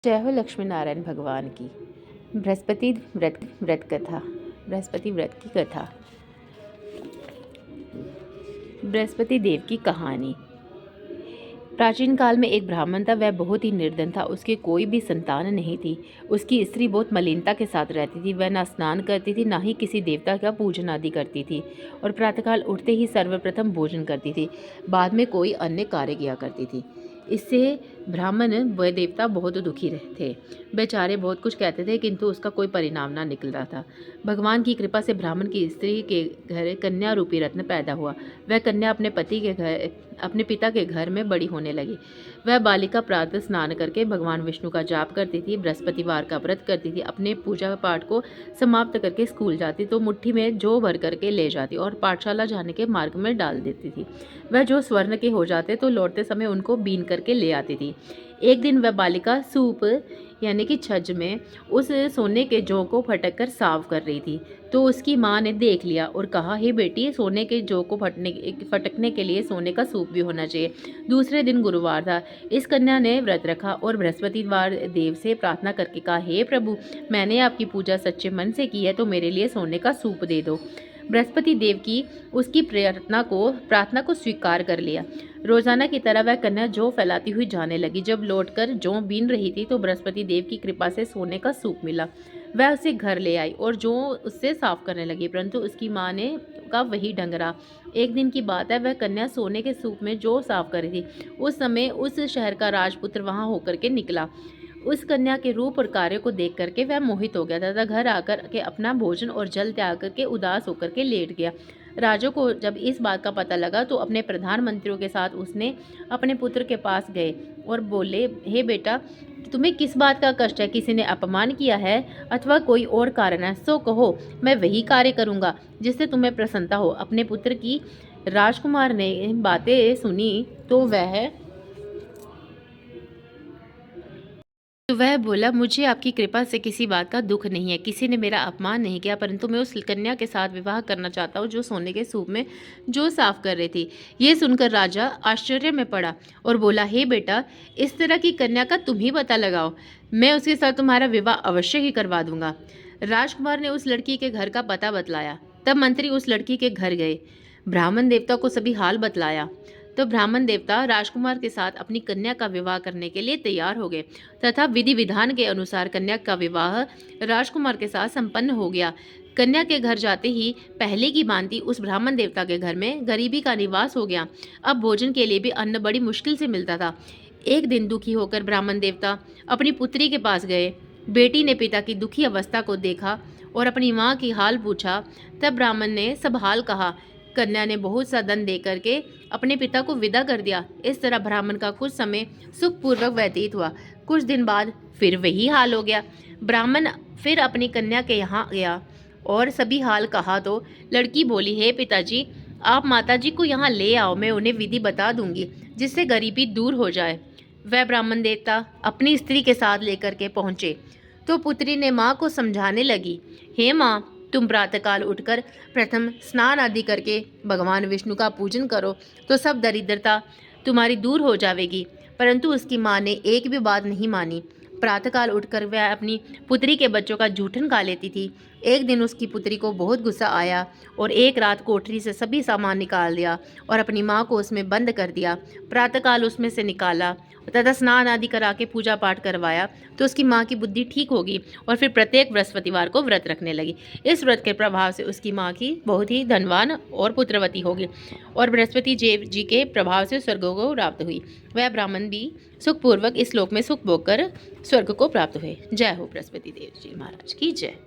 जय हो लक्ष्मी नारायण भगवान की। बृहस्पति व्रत कथा। बृहस्पति व्रत की कथा। बृहस्पति देव की कहानी। प्राचीन काल में एक ब्राह्मण था। वह बहुत ही निर्धन था। उसके कोई भी संतान नहीं थी। उसकी स्त्री बहुत मलिनता के साथ रहती थी। वह ना स्नान करती थी, ना ही किसी देवता का पूजन आदि करती थी, और प्रातःकाल उठते ही सर्वप्रथम भोजन करती थी, बाद में कोई अन्य कार्य किया करती थी। इससे ब्राह्मण व देवता बहुत दुखी थे। बेचारे बहुत कुछ कहते थे, किंतु उसका कोई परिणाम ना निकल रहा था। भगवान की कृपा से ब्राह्मण की स्त्री के घर कन्या रूपी रत्न पैदा हुआ। वह कन्या अपने पिता के घर में बड़ी होने लगी। वह बालिका प्रातः स्नान करके भगवान विष्णु का जाप करती थी, बृहस्पतिवार का व्रत करती थी, अपने पूजा पाठ को समाप्त करके स्कूल जाती तो मुट्ठी में जौ भर करके ले जाती और पाठशाला जाने के मार्ग में डाल देती थी। वह जो स्वर्ण के हो जाते तो लौटते समय उनको बीन करके ले आती थी। एक दिन वह बालिका सूप यानी कि छज में उस सोने के जौ को फटक कर साफ कर रही थी, तो उसकी माँ ने देख लिया और कहा, हे बेटी, सोने के जौ को फटकने के लिए सोने का सूप भी होना चाहिए। दूसरे दिन गुरुवार था। इस कन्या ने व्रत रखा और बृहस्पतिवार देव से प्रार्थना करके कहा, हे प्रभु, मैंने आपकी पूजा सच्चे मन से की है, तो मेरे लिए सोने का सूप दे दो। बृहस्पति देव की उसकी प्रार्थना को स्वीकार कर लिया। रोजाना की तरह वह कन्या जौ फैलाती हुई जाने लगी। जब लौटकर जौ बीन रही थी तो बृहस्पति देव की कृपा से सोने का सूप मिला। वह उसे घर ले आई और जौ उससे साफ करने लगी, परंतु उसकी माँ ने का वही ढंग रहा। एक दिन की बात है, वह कन्या सोने के सूप में जौ साफ कर रही थी। उस समय उस शहर का राजपुत्र वहां होकर के निकला। उस कन्या के रूप और कार्य को देख करके वह मोहित हो गया तथा घर आकर के अपना भोजन और जल त्याग करके उदास होकर के लेट गया। राजा को जब इस बात का पता लगा तो अपने प्रधानमंत्रियों के साथ उसने अपने पुत्र के पास गए और बोले, हे बेटा, तुम्हें किस बात का कष्ट है? किसी ने अपमान किया है अथवा कोई और कारण है? सो कहो, मैं वही कार्य करूंगा जिससे तुम्हें प्रसन्नता हो। अपने पुत्र की राजकुमार ने बातें सुनी तो वह बोला, मुझे आपकी कृपा से किसी बात का दुख नहीं है। किसी ने मेरा अपमान नहीं किया, परंतु मैं उस कन्या के साथ विवाह करना चाहता हूँ जो सोने के सूप में जो साफ कर रही थी। ये सुनकर राजा आश्चर्य में पड़ा और बोला, हे बेटा, इस तरह की कन्या का तुम ही पता लगाओ, मैं उसके साथ तुम्हारा विवाह अवश्य ही करवा दूंगा। राजकुमार ने उस लड़की के घर का पता बतलाया। तब मंत्री उस लड़की के घर गए, ब्राह्मण देवता को सभी हाल बतलाया। तो ब्राह्मण देवता राजकुमार के साथ अपनी कन्या का विवाह करने के लिए तैयार हो गए तथा विधि विधान के अनुसार कन्या का विवाह राजकुमार के साथ संपन्न हो गया। कन्या के घर जाते ही पहले की भांति उस ब्राह्मण देवता के घर में गरीबी का निवास हो गया। अब भोजन के लिए भी अन्न बड़ी मुश्किल से मिलता था। एक दिन दुखी होकर ब्राह्मण देवता अपनी पुत्री के पास गए। बेटी ने पिता की दुखी अवस्था को देखा और अपनी माँ की हाल पूछा। तब ब्राह्मण ने सब हाल कहा। कन्या ने बहुत सा धन दे करके अपने पिता को विदा कर दिया। इस तरह ब्राह्मण का कुछ समय सुखपूर्वक व्यतीत हुआ। कुछ दिन बाद फिर वही हाल हो गया। ब्राह्मण फिर अपनी कन्या के यहाँ गया और सभी हाल कहा तो लड़की बोली, हे पिताजी, आप माताजी को यहाँ ले आओ, मैं उन्हें विधि बता दूंगी जिससे गरीबी दूर हो जाए। वह ब्राह्मण देवता अपनी स्त्री के साथ लेकर के पहुँचे तो पुत्री ने माँ को समझाने लगी, हे माँ, तुम प्रातःकाल उठकर प्रथम स्नान आदि करके भगवान विष्णु का पूजन करो तो सब दरिद्रता तुम्हारी दूर हो जाएगी। परंतु उसकी माँ ने एक भी बात नहीं मानी। प्रातःकाल उठकर वह अपनी पुत्री के बच्चों का जूठन खा लेती थी। एक दिन उसकी पुत्री को बहुत गुस्सा आया और एक रात कोठरी से सभी सामान निकाल दिया और अपनी माँ को उसमें बंद कर दिया। प्रातःकाल उसमें से निकाला तथा स्नान आदि करा के पूजा पाठ करवाया तो उसकी माँ की बुद्धि ठीक होगी और फिर प्रत्येक बृहस्पतिवार को व्रत रखने लगी। इस व्रत के प्रभाव से उसकी माँ की बहुत ही धनवान और पुत्रवती होगी और बृहस्पति जी के प्रभाव से स्वर्ग को प्राप्त हुई। वह ब्राह्मण भी सुखपूर्वक इस लोक में सुख भोग कर स्वर्ग को प्राप्त हुए। जय हो बृहस्पति देव जी महाराज की जय।